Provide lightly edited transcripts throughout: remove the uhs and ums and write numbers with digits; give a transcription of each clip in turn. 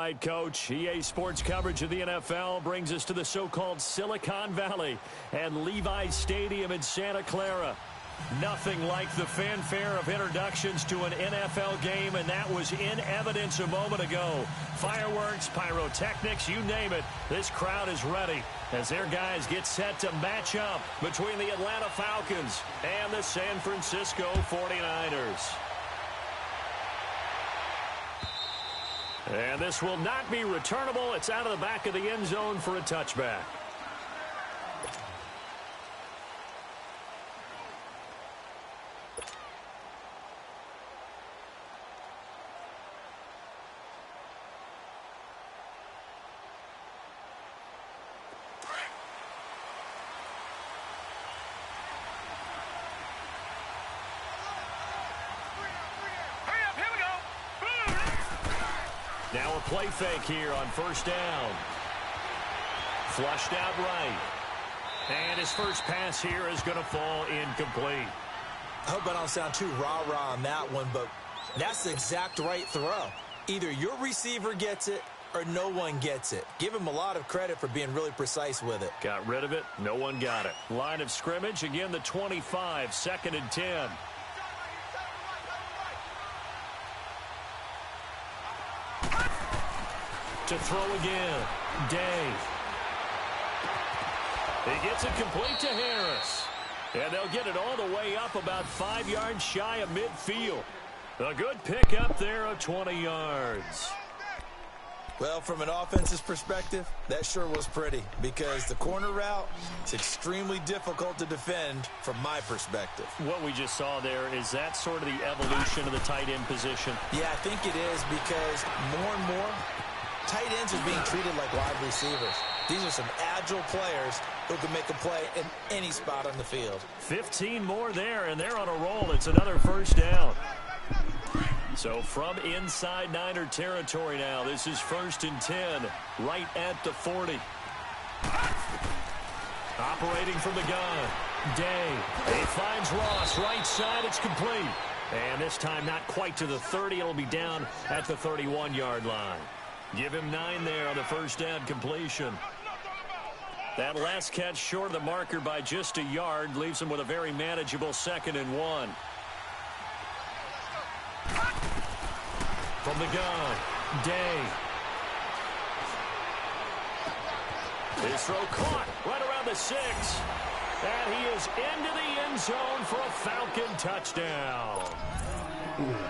right, Coach. EA Sports coverage of the NFL brings us to the so-called Silicon Valley and Levi's Stadium in Santa Clara. Nothing like the fanfare of introductions to an NFL game, and that was in evidence a moment ago. Fireworks, pyrotechnics, you name it. This crowd is ready as their guys get set to match up between the Atlanta Falcons and the San Francisco 49ers. And this will not be returnable. It's out of the back of the end zone for a touchback. Now a play fake here on first down. Flushed out right. And his first pass here is going to fall incomplete. I hope I don't sound too rah-rah on that one, but that's the exact right throw. Either your receiver gets it or no one gets it. Give him a lot of credit for being really precise with it. Got rid of it. No one got it. Line of scrimmage, again the 25, 2nd and 10. To throw again, Day. He gets it complete to Harris. And they'll get it all the way up about 5 yards shy of midfield. A good pickup there of 20 yards. Well, from an offense's perspective, that sure was pretty because the corner route is extremely difficult to defend from my perspective. What we just saw there, is that sort of the evolution of the tight end position? Yeah, I think it is because more and more, tight ends are being treated like wide receivers. These are some agile players who can make a play in any spot on the field. 15 more there, and they're on a roll. It's another first down. So from inside Niner territory now, this is 1st and 10, right at the 40. Operating from the gun, Day. He finds Ross, right side, it's complete. And this time not quite to the 30, it'll be down at the 31-yard line. Give him 9 there on the first down completion. That last catch short of the marker by just a yard leaves him with a very manageable 2nd and 1. From the gun, Day. His throw caught right around the 6. And he is into the end zone for a Falcon touchdown.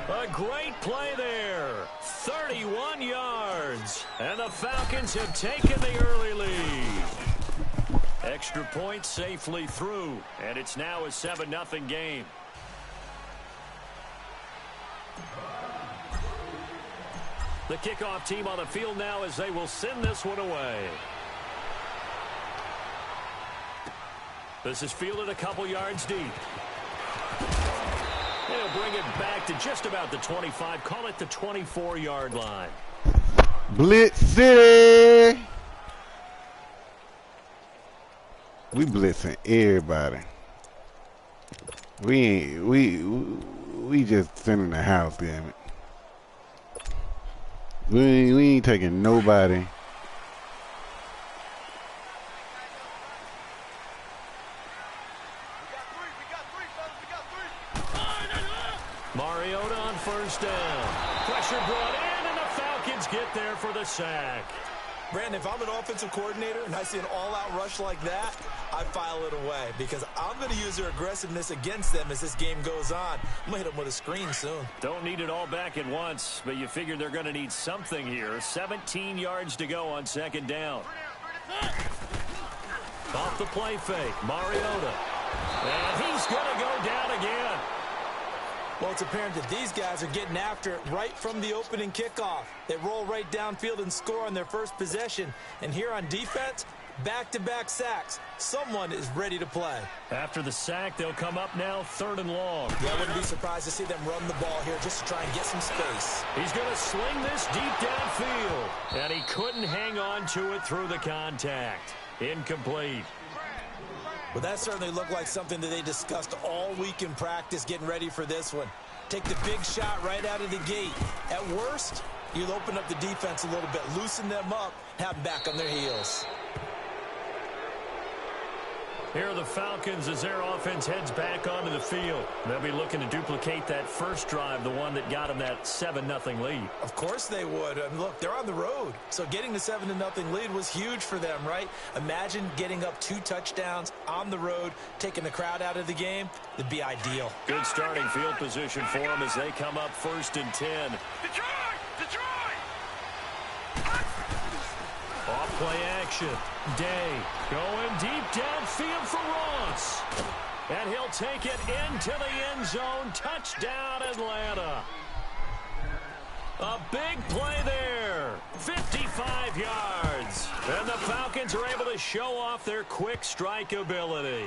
A great play there. 31 yards. And the Falcons have taken the early lead. Extra point safely through. And it's now a 7-0 game. The kickoff team on the field now as they will send this one away. This is fielded a couple yards deep. They'll bring it back to just about the 25. Call it the 24-yard line. Blitz City. We blitzing everybody. We just sending the house, damn it. We ain't taking nobody. Mariota on first down. Pressure brought in, and the Falcons get there for the sack. Brandon, if I'm an offensive coordinator and I see an all-out rush like that, I file it away because I'm going to use their aggressiveness against them as this game goes on. I'm going to hit them with a screen soon. Don't need it all back at once, but you figure they're going to need something here. 17 yards to go on 2nd down. Off the play fake, Mariota. And he's going to go down again. Well, it's apparent that these guys are getting after it right from the opening kickoff. They roll right downfield and score on their first possession. And here on defense, back-to-back sacks. Someone is ready to play. After the sack, they'll come up now 3rd and long. Yeah, I wouldn't be surprised to see them run the ball here just to try and get some space. He's going to sling this deep downfield. And he couldn't hang on to it through the contact. Incomplete. Well, that certainly looked like something that they discussed all week in practice getting ready for this one. Take the big shot right out of the gate. At worst, You'll open up the defense a little bit, loosen them up, have them back on their heels. Here are the Falcons as their offense heads back onto the field. They'll be looking to duplicate that first drive, the one that got them that 7-0 lead. Of course they would. I mean, look, they're on the road. So getting the 7-0 lead was huge for them, right? Imagine getting up 2 touchdowns on the road, taking the crowd out of the game. It'd be ideal. Good starting field position for them as they come up 1st and 10. Detroit! Off play action. Day going deep downfield for Ross. And he'll take it into the end zone. Touchdown, Atlanta. A big play there. 55 yards. And the Falcons are able to show off their quick strike ability.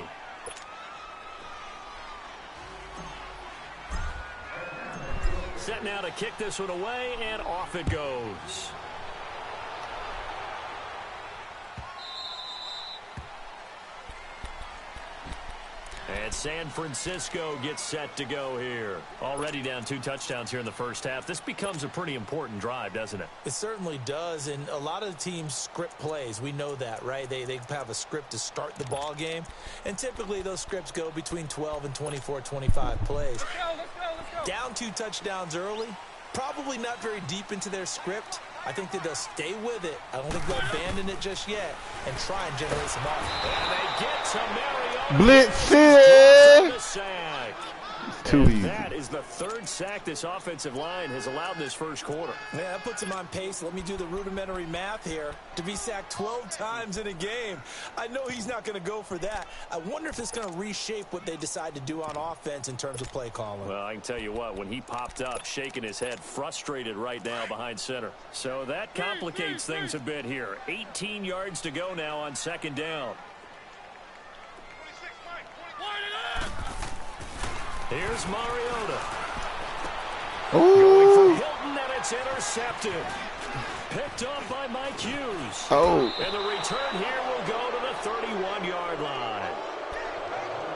Set now to kick this one away, and off it goes. And San Francisco gets set to go here. Already down 2 touchdowns here in the first half. This becomes a pretty important drive, doesn't it? It certainly does, and a lot of the teams script plays. We know that, right? They have a script to start the ball game, and typically those scripts go between 12 and 24, 25 plays. Let's go. Down 2 touchdowns early, probably not very deep into their script. I think that they'll stay with it. I don't think they'll abandon it just yet and try and generate some offense. And they get to Mariota. Blitz it! Too easy. That is the 3rd sack this offensive line has allowed in this first quarter. Yeah, that puts him on pace. Let me do the rudimentary math here. To be sacked 12 times in a game. I know he's not going to go for that. I wonder if it's going to reshape what they decide to do on offense in terms of play calling. Well, I can tell you what, when he popped up, shaking his head, frustrated right now behind center. So that complicates things a bit here. 18 yards to go now on 2nd down. Here's Mariota. Going for Hilton, and it's intercepted. Picked up by Mike Hughes. Oh. And the return here will go to the 31-yard line.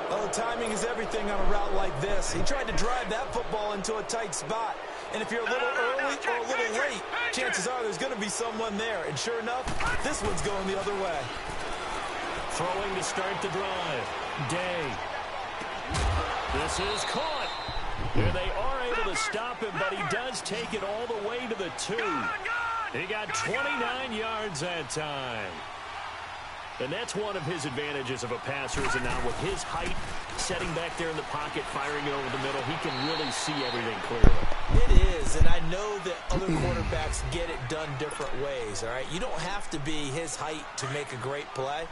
Oh, timing is everything on a route like this. He tried to drive that football into a tight spot. And if you're a little early or a little late, chances are there's going to be someone there. And sure enough, this one's going the other way. Throwing to start the drive. Day. This is caught. Here they are able to stop him, but he does take it all the way to the 2. He got 29 yards that time. And that's one of his advantages of a passer, is now with his height, setting back there in the pocket, firing it over the middle, he can really see everything clearly. It is, and I know that other quarterbacks get it done different ways, all right? You don't have to be his height to make a great play.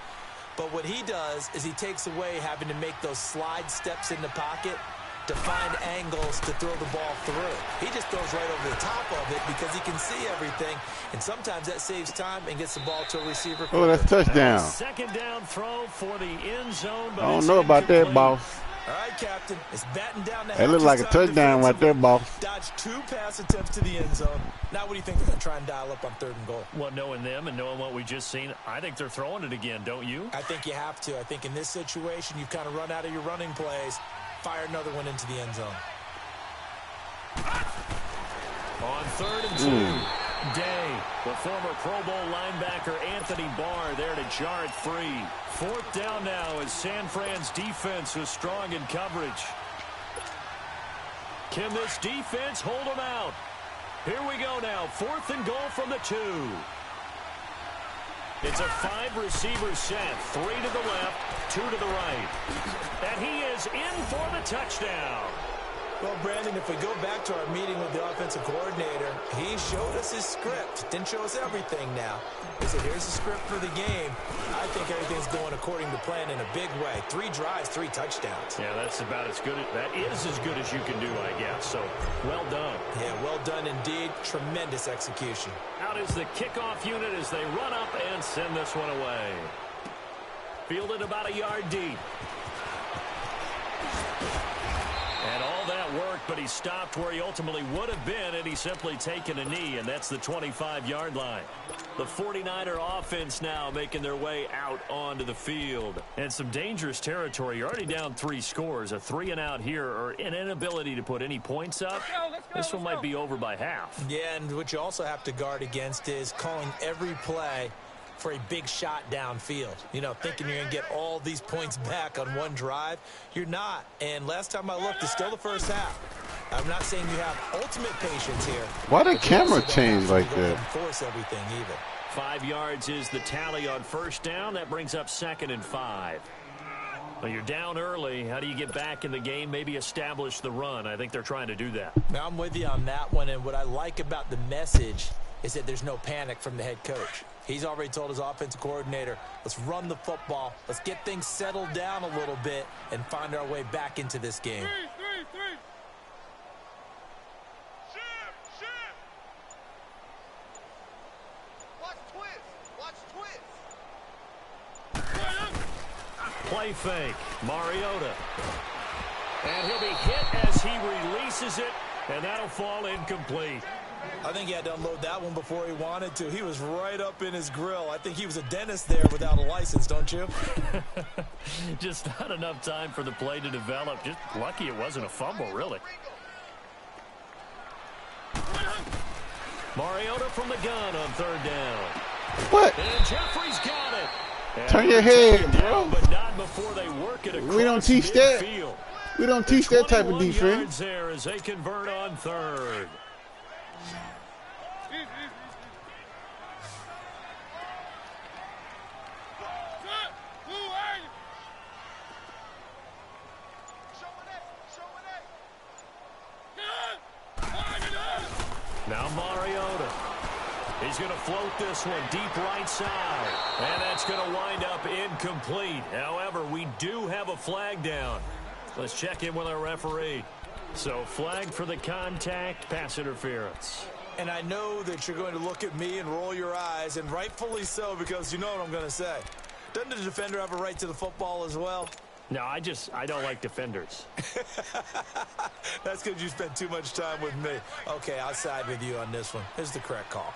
But what he does is he takes away having to make those slide steps in the pocket to find angles to throw the ball through. He just throws right over the top of it because he can see everything. And sometimes that saves time and gets the ball to a receiver quicker. Oh, that's touchdown. 2nd down throw for the end zone. But I don't know about that, boss. All right, Captain. It's batting down the That looked like a touchdown right there, boss. Dodged 2 pass attempts to the end zone. Now what do you think they're going to try and dial up on 3rd and goal? Well, knowing them and knowing what we just seen, I think they're throwing it again, don't you? I think you have to. I think in this situation, you've kind of run out of your running plays. Fire another one into the end zone. On 3rd and 2, Day, the former Pro Bowl linebacker Anthony Barr there to jar it free. 4th down now as San Fran's defense is strong in coverage. Can this defense hold them out? Here we go now, 4th and goal from the 2. It's a 5-receiver set, 3 to the left, 2 to the right. And he is in for the touchdown. Well, Brandon, if we go back to our meeting with the offensive coordinator, he showed us his script. Didn't show us everything now. He said, here's the script for the game. I think everything's going according to plan in a big way. 3 drives, 3 touchdowns. Yeah, that's about as good. That is as good as you can do, I guess. So, well done. Yeah, well done indeed. Tremendous execution. Out is the kickoff unit as they run up and send this one away. Fielded about a yard deep. And all that work but he stopped where he ultimately would have been, and he's simply taken a knee, and that's the 25-yard line. The 49er offense now making their way out onto the field. And some dangerous territory. You're already down 3 scores. A 3-and-out here, or an inability to put any points up. This one might be over by half. Yeah, and what you also have to guard against is calling every play for a big shot downfield. You know, thinking you're going to get all these points back on one drive. You're not. And last time I looked, it's still the first half. I'm not saying you have ultimate patience here. Why the camera change like that? Force everything even. 5 yards is the tally on first down. That brings up 2nd and 5. Well, you're down early. How do you get back in the game? Maybe establish the run. I think they're trying to do that. Now, I'm with you on that one, and what I like about the message is that there's no panic from the head coach. He's already told his offensive coordinator, let's run the football, let's get things settled down a little bit and find our way back into this game. Three. Watch twist. Play fake. Mariota. And he'll be hit as he releases it, and that'll fall incomplete. I think he had to unload that one before he wanted to. He was right up in his grill. I think he was a dentist there without a license, don't you? Just not enough time for the play to develop. Just lucky it wasn't a fumble, really. Mariota from the gun on 3rd down. What? And Jeffrey's got it. And Turn your head, bro. But not before they work it across We don't teach that. midfield. We don't teach that type of 21 defense. yards there as they convert on 3rd. Now Mariota. He's going to float this one deep right side. And that's going to wind up incomplete. However, we do have a flag down. Let's check in with our referee. So flag for the contact, pass interference. And I know that you're going to look at me and roll your eyes, and rightfully so, because you know what I'm going to say. Doesn't the defender have a right to the football as well? No, I don't like defenders. That's because you spent too much time with me. Okay, I'll side with you on this one. Here's the correct call.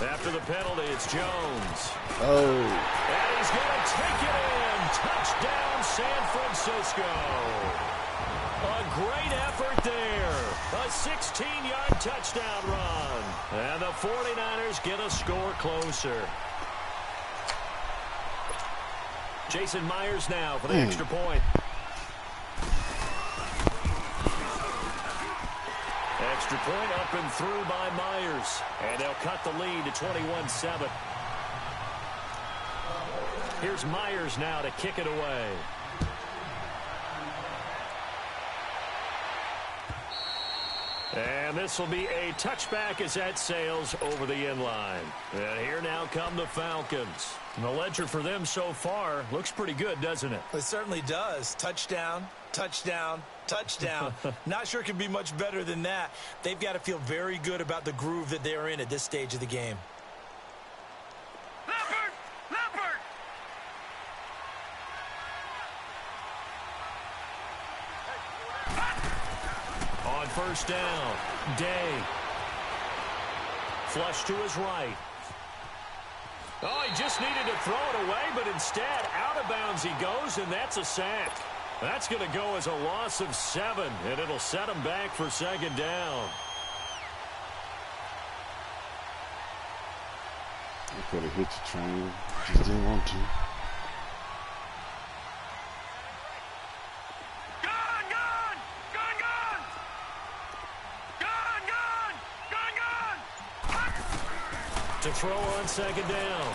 After the penalty, it's Jones. Oh. And he's going to take it in. Touchdown, San Francisco. A great effort there. A 16-yard touchdown run. And the 49ers get a score closer. Jason Myers now for the extra point. Extra point up and through by Myers. And they'll cut the lead to 21-7. Here's Myers now to kick it away. And this will be a touchback as that sails over the end line. And here now come the Falcons. And the ledger for them so far looks pretty good, doesn't it? It certainly does. Touchdown, touchdown, touchdown. Not sure it can be much better than that. They've got to feel very good about the groove that they're in at this stage of the game. Leopard! On first down, Day. Flush to his right. Oh, he just needed to throw it away, but instead, out of bounds he goes, and that's a sack. That's going to go as a loss of 7, and it'll set him back for 2nd down. I could have hit the train. Just didn't want to. To throw on 2nd down.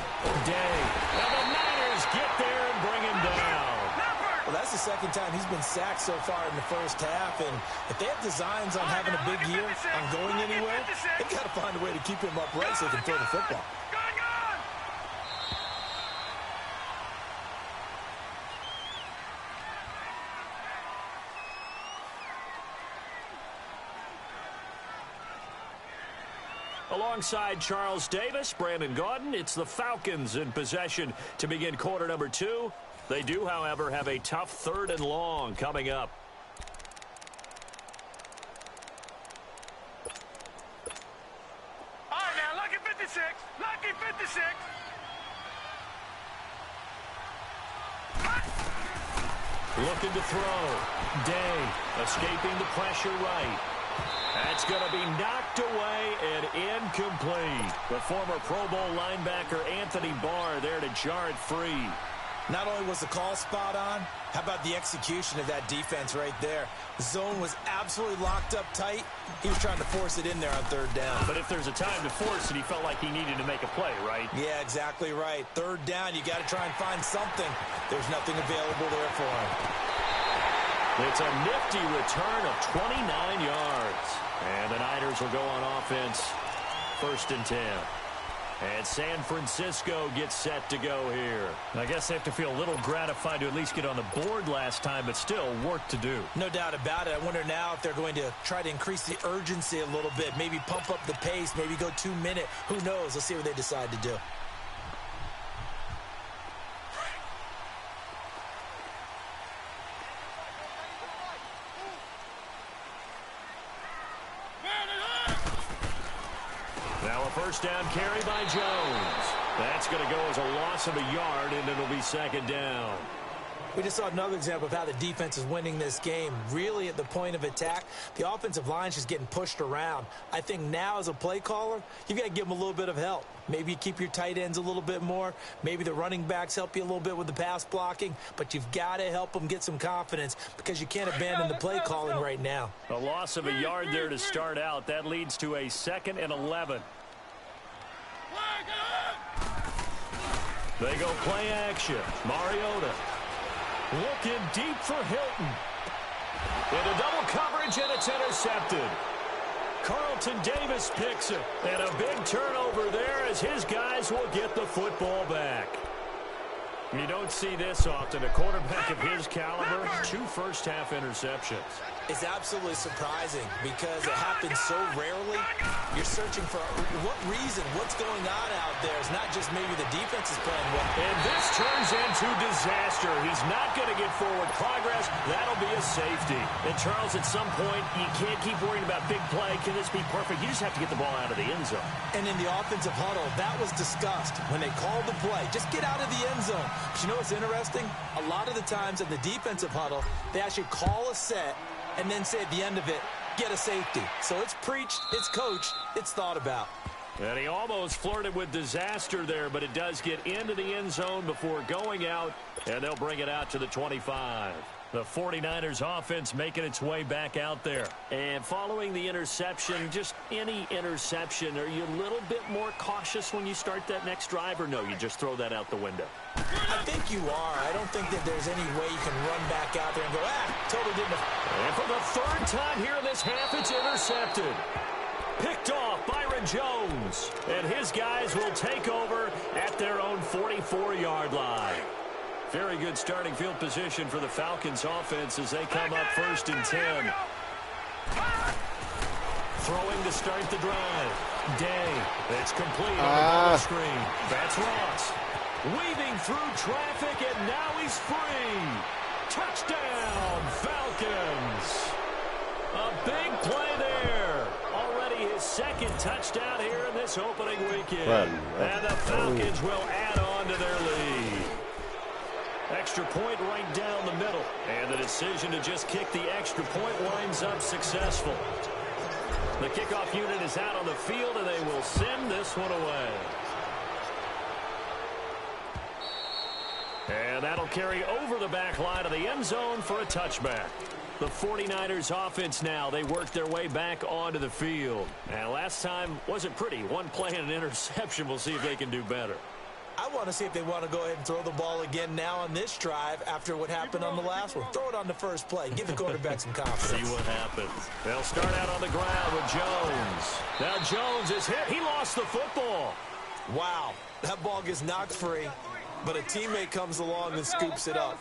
Day. Now the Niners get there and bring him down. Well, that's the 2nd time he's been sacked so far in the first half, and if they have designs on having a big year, on going anywhere, they've got to find a way to keep him upright so he can throw the football. Alongside Charles Davis, Brandon Gaudin, it's the Falcons in possession to begin quarter number 2. They do, however, have a tough 3rd and long coming up. All right, now, lucky 56. Lucky 56. Looking to throw. Day escaping the pressure right. That's going to be knocked away and incomplete. The former Pro Bowl linebacker Anthony Barr there to jar it free. Not only was the call spot on, how about the execution of that defense right there? The zone was absolutely locked up tight. He was trying to force it in there on 3rd down. But if there's a time to force it, he felt like he needed to make a play, right? Yeah, exactly right. 3rd down, you got to try and find something. There's nothing available there for him. It's a nifty return of 29 yards. And the Niners will go on offense, 1st and 10. And San Francisco gets set to go here. I guess they have to feel a little gratified to at least get on the board last time, but still work to do. No doubt about it. I wonder now if they're going to try to increase the urgency a little bit, maybe pump up the pace, maybe go 2-minute. Who knows? Let's see what they decide to do. Now a 1st down carry by Jones. That's going to go as a loss of a yard, and it'll be 2nd down. We just saw another example of how the defense is winning this game. Really at the point of attack, the offensive line is just getting pushed around. I think now as a play caller, you've got to give them a little bit of help. Maybe you keep your tight ends a little bit more. Maybe the running backs help you a little bit with the pass blocking. But you've got to help them get some confidence because you can't abandon the play calling right now. A loss of a yard there to start out. That leads to a 2nd and 11. They go play action. Mariota looking deep for Hilton. Into double coverage, and it's intercepted. Carlton Davis picks it. And a big turnover there as his guys will get the football back. You don't see this often. A quarterback of his caliber, 2 first-half interceptions. It's absolutely surprising because it happens so rarely. You're searching for what reason, what's going on out there. It's not just maybe the defense is playing well. And this turns into disaster. He's not going to get forward progress. That'll be a safety. And, Charles, at some point, you can't keep worrying about big play. Can this be perfect? You just have to get the ball out of the end zone. And in the offensive huddle, that was discussed when they called the play. Just get out of the end zone. But you know what's interesting? A lot of the times in the defensive huddle, they actually call a set and then say at the end of it, get a safety. So it's preached, it's coached, it's thought about. And he almost flirted with disaster there, but it does get into the end zone before going out, and they'll bring it out to the 25. The 49ers offense making its way back out there. And following the interception, just any interception, are you a little bit more cautious when you start that next drive, or no, you just throw that out the window? I think you are. I don't think that there's any way you can run back out there and go, totally didn't. And for the 3rd time here in this half, it's intercepted. Picked off Byron Jones. And his guys will take over at their own 44-yard line. Very good starting field position for the Falcons offense as they come up 1st and 10. Throwing to start the drive. Day. It's complete on the ball screen. That's Ross. Weaving through traffic, and now he's free. Touchdown, Falcons. A big play there. Already his 2nd touchdown here in this opening weekend. And the Falcons will add on to their lead. Extra point right down the middle. And the decision to just kick the extra point winds up successful. The kickoff unit is out on the field, and they will send this one away. And that'll carry over the back line of the end zone for a touchback. The 49ers offense now, they work their way back onto the field. And last time wasn't pretty. One play and an interception. We'll see if they can do better. I want to see if they want to go ahead and throw the ball again now on this drive after what happened on the last one. Throw it on the first play. Give the quarterback some confidence. See what happens. They'll start out on the ground with Jones. Now Jones is hit. He lost the football. Wow. That ball gets knocked free, but a teammate comes along and scoops it up.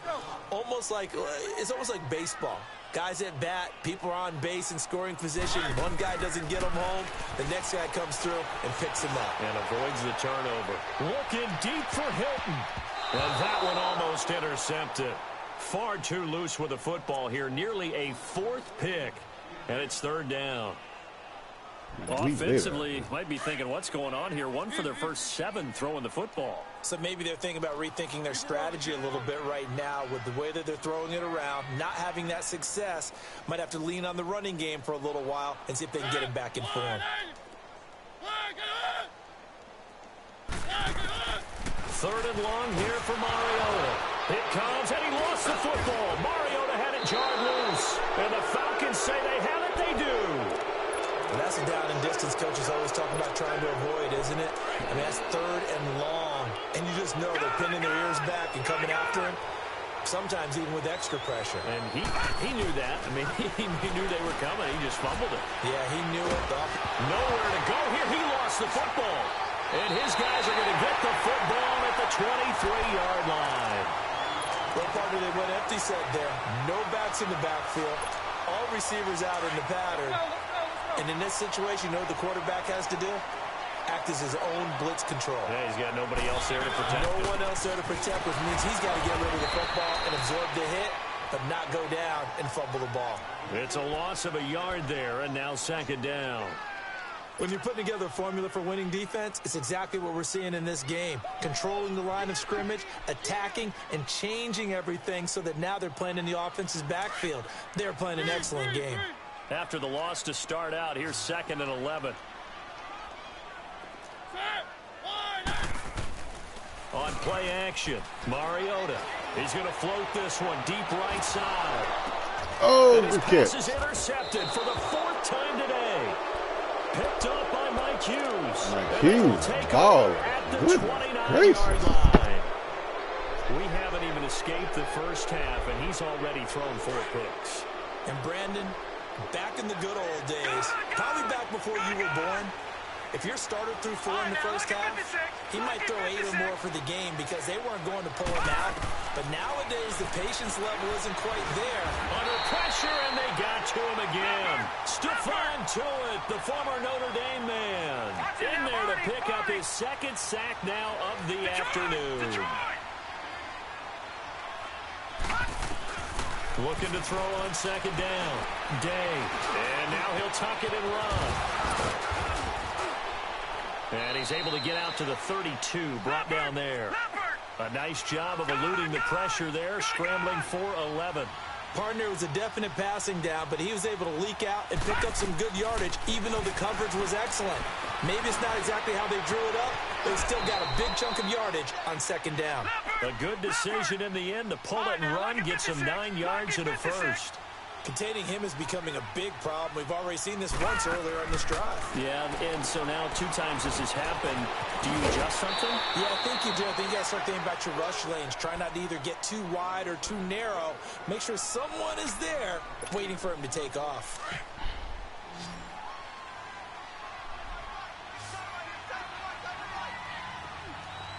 It's almost like baseball. Guys at bat, people are on base in scoring position. One guy doesn't get them home. The next guy comes through and picks him up. And avoids the turnover. Looking deep for Hilton. And that one almost intercepted. Far too loose with the football here. Nearly a fourth pick. And it's third down. Offensively, might be thinking, what's going on here? One for their first 7 throwing the football. So maybe they're thinking about rethinking their strategy a little bit right now with the way that they're throwing it around, not having that success. Might have to lean on the running game for a little while and see if they can get him back in form. Third and long here for Mariota. It comes, and he lost the football. Mariota had it jarred loose. And the Falcons say they have it. They do. And that's a down and distance coaches always talking about trying to avoid, isn't it? I mean, that's third and long. And you just know they're pinning their ears back and coming after him, sometimes even with extra pressure. And he knew that. I mean, he knew they were coming. He just fumbled it. Yeah, he knew it. Nowhere to go here. He lost the football. And his guys are going to get the football at the 23-yard line. Well, partner, they went empty set there. No backs in the backfield. All receivers out in the pattern. And in this situation, you know what the quarterback has to do? Act as his own blitz control. Yeah, he's got nobody else there to protect him. No one else there to protect, which means he's got to get rid of the football and absorb the hit, but not go down and fumble the ball. It's a loss of a yard there, and now second down. When you're putting together a formula for winning defense, it's exactly what we're seeing in this game. Controlling the line of scrimmage, attacking, and changing everything so that now they're playing in the offense's backfield. They're playing an excellent game. After the loss to start out, here's 2nd and 11. On play action, Mariota. He's going to float this one deep right side. Oh, and his good catch. pass is intercepted for the 4th time today. Picked up by Mike Hughes. Mike Hughes, ball. At the Good 29-yard line. We haven't even escaped the first half, and he's already thrown 4 picks. And Brandon, back in the good old days, probably back before you were born, if your starter threw 4 in the first half, he might throw 8 or more for the game because they weren't going to pull him out. But nowadays, the patience level isn't quite there. Under pressure, and they got to him again. Stephon Tuitt, the former Notre Dame man, in there to pick up his 2nd sack now of the afternoon. Looking to throw on 2nd down. Day. And now he'll tuck it and run. And he's able to get out to the 32, brought down there. A nice job of eluding the pressure there, scrambling for 11. Partner, was a definite passing down, but he was able to leak out and pick up some good yardage, even though the coverage was excellent. Maybe it's not exactly how they drew it up, but he still got a big chunk of yardage on 2nd down. A good decision in the end to pull it and run, gets him 9 yards and a first. Containing him is becoming a big problem. We've already seen this once earlier on this drive. Yeah, and so now 2 times this has happened. Do you adjust something? Yeah, I think you do. I think you got to start thinking about your rush lanes. Try not to either get too wide or too narrow. Make sure someone is there waiting for him to take off.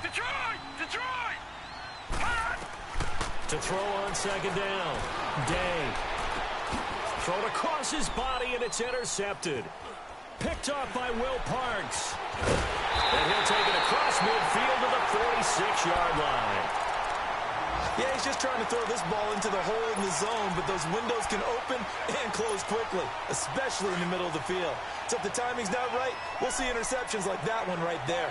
Detroit! To throw on 2nd down. Day. Thrown across his body, and it's intercepted. Picked off by Will Parks. And he'll take it across midfield to the 46-yard line. Yeah, he's just trying to throw this ball into the hole in the zone, but those windows can open and close quickly, especially in the middle of the field. So if the timing's not right, we'll see interceptions like that one right there.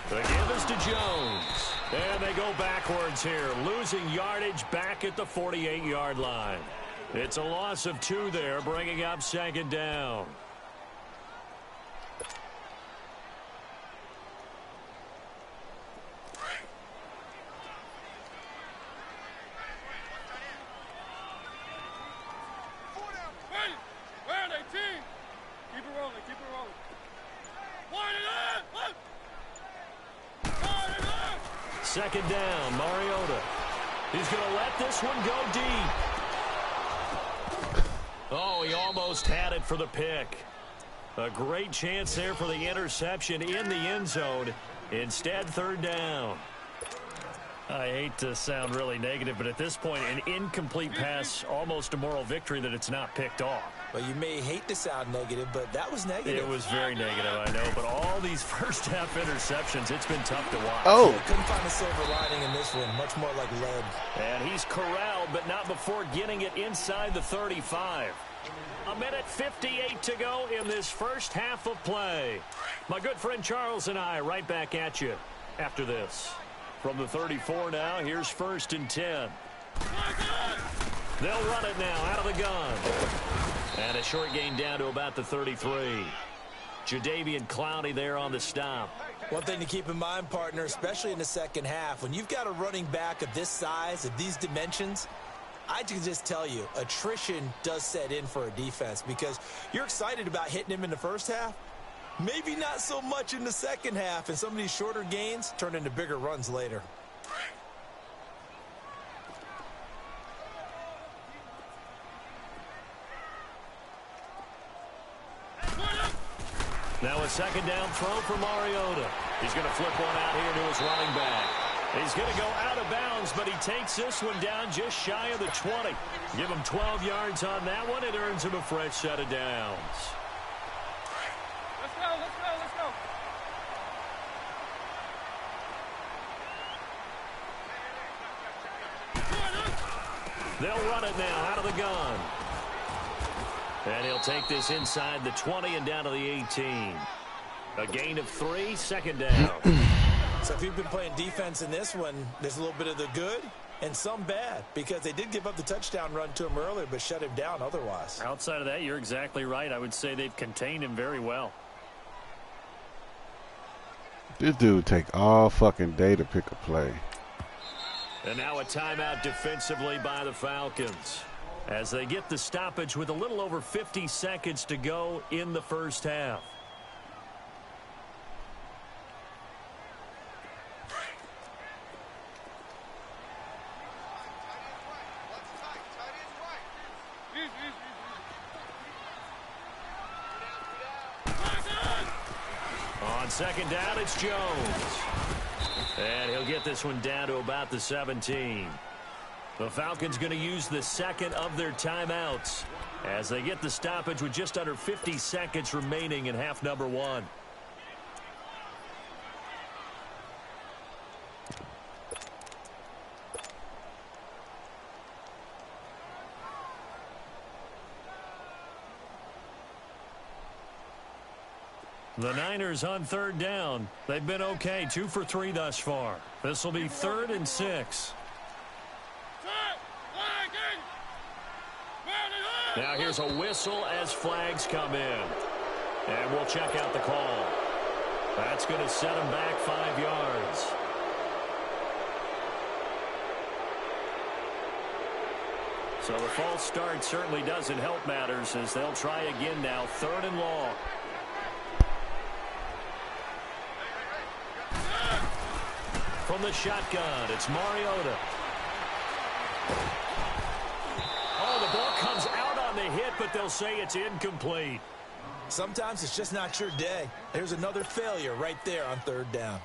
The give is to Jones. And they go backwards here, losing yardage back at the 48-yard line. It's a loss of 2 there, bringing up 2nd down. Where are they, team? Keep it rolling, keep it rolling. Second down, Mariota. He's going to let this one go deep. Oh, he almost had it for the pick. A great chance there for the interception in the end zone. Instead, 3rd down. I hate to sound really negative, but at this point, an incomplete pass, almost a moral victory that it's not picked off. Well, you may hate to sound negative, but that was negative. It was very negative, I know. But all these first-half interceptions, it's been tough to watch. Oh. Couldn't find a silver lining in this one. Much more like lead. And he's corralled, but not before getting it inside the 35. A minute 58 to go in this first half of play. My good friend Charles and I right back at you after this. From the 34 now, here's 1st and 10. They'll run it now out of the gun. And a short gain down to about the 33. Jadeveon Clowney there on the stop. One thing to keep in mind, partner, especially in the second half, when you've got a running back of this size, of these dimensions, I can just tell you, attrition does set in for a defense because you're excited about hitting him in the first half. Maybe not so much in the second half, and some of these shorter gains turn into bigger runs later. Now a second down throw for Mariota. He's going to flip one out here to his running back. He's going to go out of bounds, but he takes this one down just shy of the 20. Give him 12 yards on that one. It earns him a fresh set of downs. Let's go, let's go, let's go. They'll run it now out of the gun. And he'll take this inside the 20 and down to the 18. A gain of 3, second down. So if you've been playing defense in this one, there's a little bit of the good and some bad because they did give up the touchdown run to him earlier but shut him down otherwise. Outside of that, you're exactly right. I would say they've contained him very well. This dude take all fucking day to pick a play. And now a timeout defensively by the Falcons as they get the stoppage with a little over 50 seconds to go in the first half. On second down, it's Jones. And he'll get this one down to about the 17. The Falcons going to use the second of their timeouts as they get the stoppage with just under 50 seconds remaining in half number 1. The Niners on third down. They've been okay, 2 for 3 thus far. This will be 3rd and 6. Now here's a whistle as flags come in. And we'll check out the call. That's going to set them back 5 yards. So the false start certainly doesn't help matters as they'll try again now, 3rd and long. From the shotgun, it's Mariota. Oh, the ball comes out on the hit, but they'll say it's incomplete. Sometimes it's just not your day. There's another failure right there on 3rd down.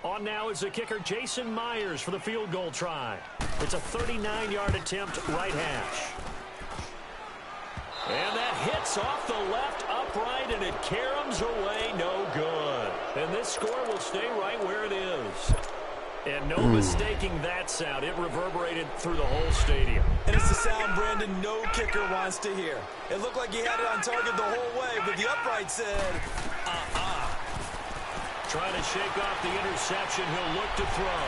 On now is the kicker, Jason Myers, for the field goal try. It's a 39-yard attempt, right hash. And that hits off the left upright, and it caroms away, no good. And this score will stay right where it is. And no mistaking that sound. It reverberated through the whole stadium. And it's the sound, Brandon, no kicker wants to hear. It looked like he had it on target the whole way, but the upright said, Trying to shake off the interception. He'll look to throw.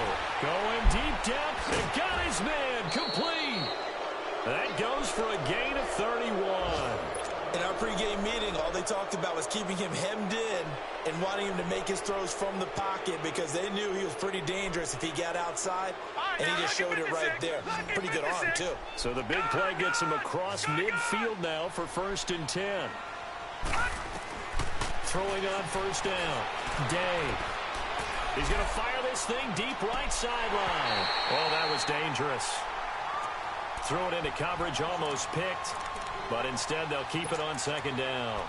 Going deep depth and got his man complete. That goes for a gain of 31. In our pregame meeting, all they talked about was keeping him hemmed in and wanting him to make his throws from the pocket because they knew he was pretty dangerous if he got outside, and he just showed it right there. Pretty good arm, too. So the big play gets him across midfield now for 1st and 10. Throwing on 1st down. Day. He's going to fire this thing deep right sideline. Oh, that was dangerous. Throw it into coverage, almost picked. But instead, they'll keep it on 2nd down.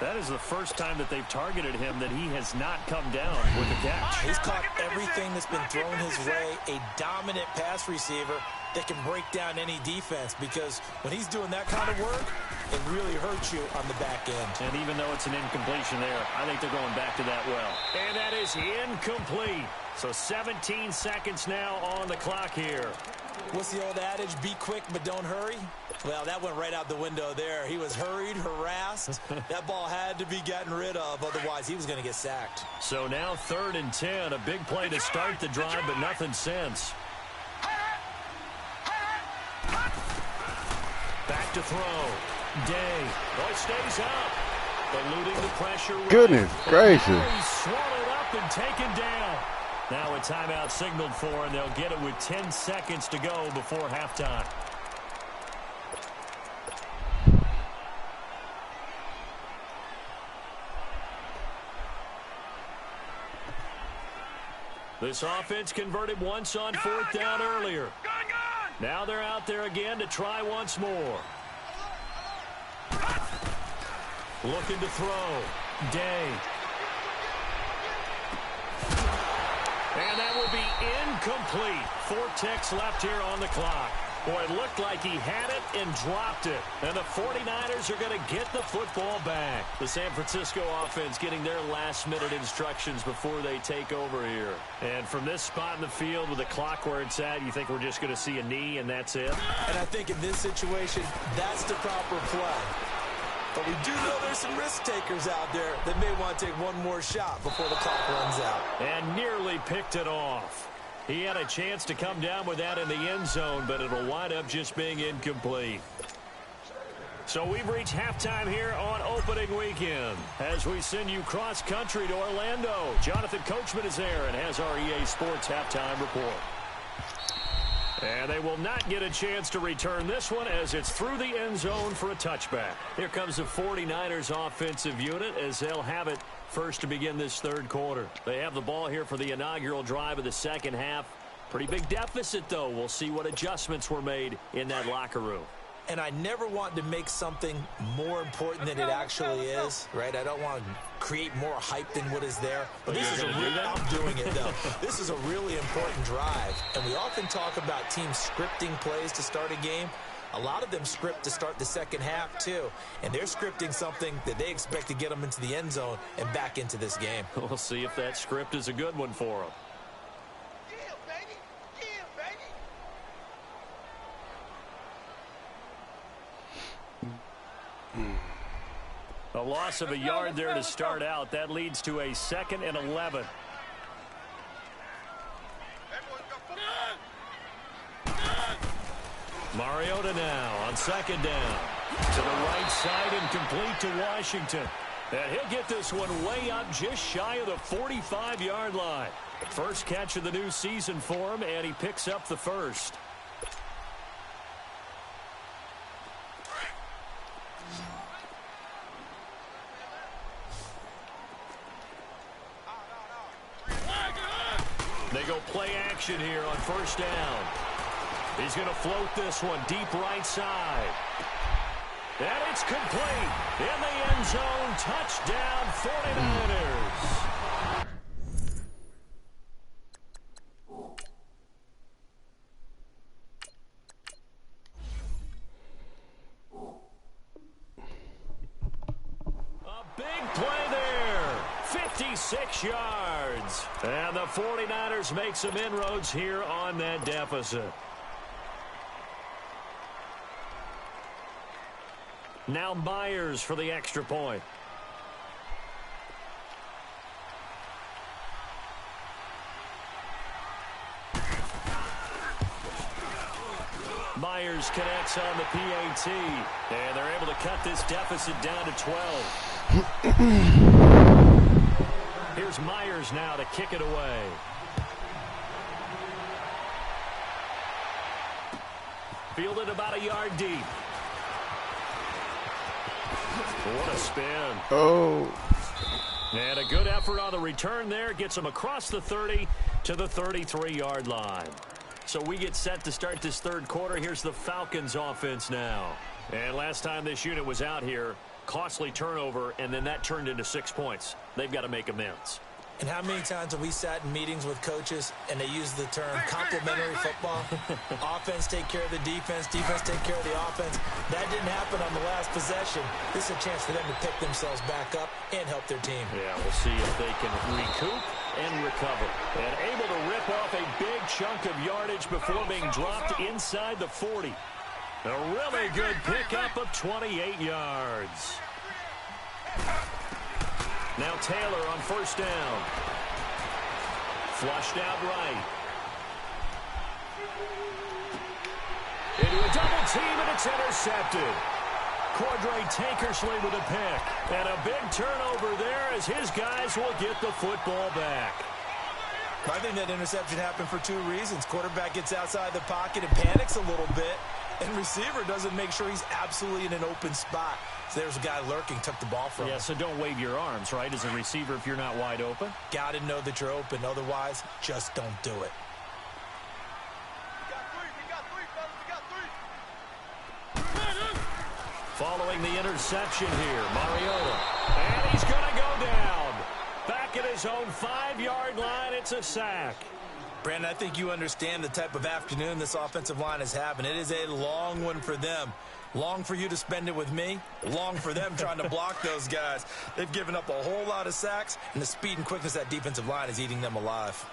That is the first time that they've targeted him that he has not come down with the catch. He's caught everything that's been thrown his way. A dominant pass receiver. that can break down any defense, because when he's doing that kind of work, it really hurts you on the back end. And even though it's an incompletion there, I think they're going back to that well. And that is incomplete. So 17 seconds now on the clock here. What's the old adage? Be quick, but don't hurry. Well, that went right out the window there. He was hurried, harassed. That ball had to be gotten rid of, otherwise he was going to get sacked. So now 3rd and 10, a big play to start the drive, but nothing since. Back to throw. Day. Oh, stays up. Eluding the pressure. Goodness gracious. He's swallowed up and taken down. Now a timeout signaled for, and they'll get it with 10 seconds to go before halftime. This offense converted once on 4th down earlier. Now they're out there again to try once more. Looking to throw. Day. And that will be incomplete. 4 ticks left here on the clock. Boy, it looked like he had it and dropped it. And the 49ers are going to get the football back. The San Francisco offense getting their last-minute instructions before they take over here. And from this spot in the field with the clock where it's at, you think we're just going to see a knee and that's it? And I think in this situation, that's the proper play. But we do know there's some risk takers out there that may want to take one more shot before the clock runs out. And nearly picked it off. He had a chance to come down with that in the end zone, but it'll wind up just being incomplete. So we've reached halftime here on opening weekend. As we send you cross-country to Orlando, Jonathan Coachman is there and has our EA Sports halftime report. And they will not get a chance to return this one as it's through the end zone for a touchback. Here comes the 49ers offensive unit as they'll have it first to begin this 3rd quarter. They have the ball here for the inaugural drive of the 2nd half. Pretty big deficit, though. We'll see what adjustments were made in that locker room. And I never want to make something more important than it actually is, right? I don't want to create more hype than what is there. But this is I'm doing it, though. This is a really important drive. And we often talk about teams scripting plays to start a game. A lot of them script to start the 2nd half, too. And they're scripting something that they expect to get them into the end zone and back into this game. We'll see if that script is a good one for them. A loss of a yard there to start out. That leads to a 2nd and 11. Mariota now on 2nd down. To the right side and complete to Washington. And he'll get this one way up just shy of the 45-yard line. First catch of the new season for him, and he picks up the first. They go play action here on 1st down. He's going to float this one deep right side. And it's complete. In the end zone, touchdown 49ers. A big play there. 56 yards. And the 49ers make some inroads here on that deficit. Now Myers for the extra point. Myers connects on the PAT. And they're able to cut this deficit down to 12. Here's Myers now to kick it away. Fielded about a yard deep. What a spin. Oh. And a good effort on the return there. Gets him across the 30 to the 33-yard line. So we get set to start this 3rd quarter. Here's the Falcons offense now. And last time this unit was out here, costly turnover, and then that turned into 6 points. They've got to make amends. And how many times have we sat in meetings with coaches and they use the term complementary football? Offense take care of the defense, defense take care of the offense. That didn't happen on the last possession. This is a chance for them to pick themselves back up and help their team. Yeah, we'll see if they can recoup and recover. And able to rip off a big chunk of yardage before being dropped inside the 40. A really good pickup of 28 yards. Now Taylor on first down. Flushed out right. Into a double team, and it's intercepted. Cordray Tankersley with a pick. And a big turnover there as his guys will get the football back. I think that interception happened for two reasons. Quarterback gets outside the pocket and panics a little bit. And receiver doesn't make sure he's absolutely in an open spot. So there's a guy lurking, took the ball from him. Yeah, so don't wave your arms, right, as a receiver if you're not wide open. Got to know that you're open. Otherwise, just don't do it. Following the interception here, Mariota. And he's going to go down. Back at his own 5-yard line, it's a sack. Brandon, I think you understand the type of afternoon this offensive line is having. It is a long one for them. Long for you to spend it with me. Long for them trying to block those guys. They've given up a whole lot of sacks, and the speed and quickness of that defensive line is eating them alive.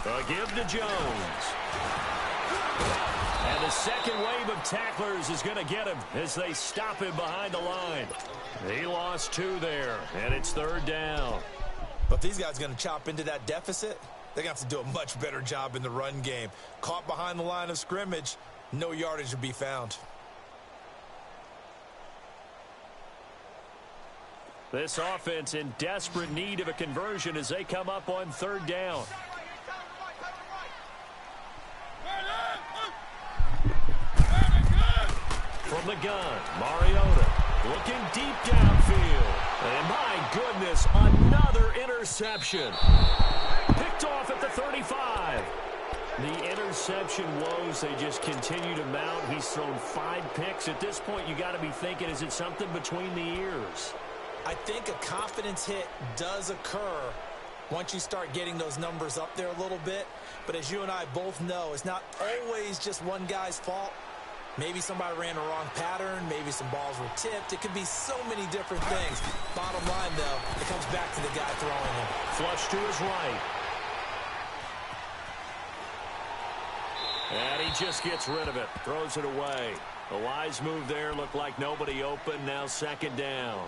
A give to Jones. And the second wave of tacklers is going to get him as they stop him behind the line. He lost 2 there, and it's third down. But if these guys are going to chop into that deficit, they're going to have to do a much better job in the run game. Caught behind the line of scrimmage, no yardage to be found. This offense in desperate need of a conversion as they come up on third down. From the gun, Mariota looking deep downfield. And my goodness, another interception. Picked off at the 35. The interception woes, they just continue to mount. He's thrown 5 picks. At this point, you got to be thinking, is it something between the ears? I think a confidence hit does occur once you start getting those numbers up there a little bit. But as you and I both know, it's not always just one guy's fault. Maybe somebody ran a wrong pattern. Maybe some balls were tipped. It could be so many different things. Bottom line, though, it comes back to the guy throwing him. Flush to his right. And he just gets rid of it. Throws it away. A wise move there. Looked like nobody open. Now second down.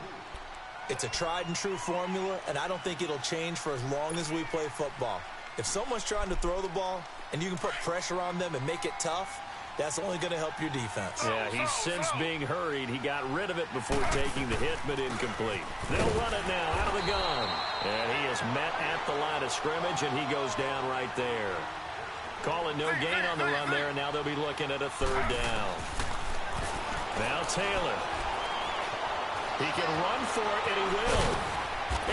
It's a tried and true formula, and I don't think it'll change for as long as we play football. If someone's trying to throw the ball and you can put pressure on them and make it tough, that's only going to help your defense. Yeah, he's since being hurried. He got rid of it before taking the hit, but incomplete. They'll run it now out of the gun. And he is met at the line of scrimmage, and he goes down right there. Calling no gain on the run there, and now they'll be looking at a third down. Now Taylor. He can run for it, and he will.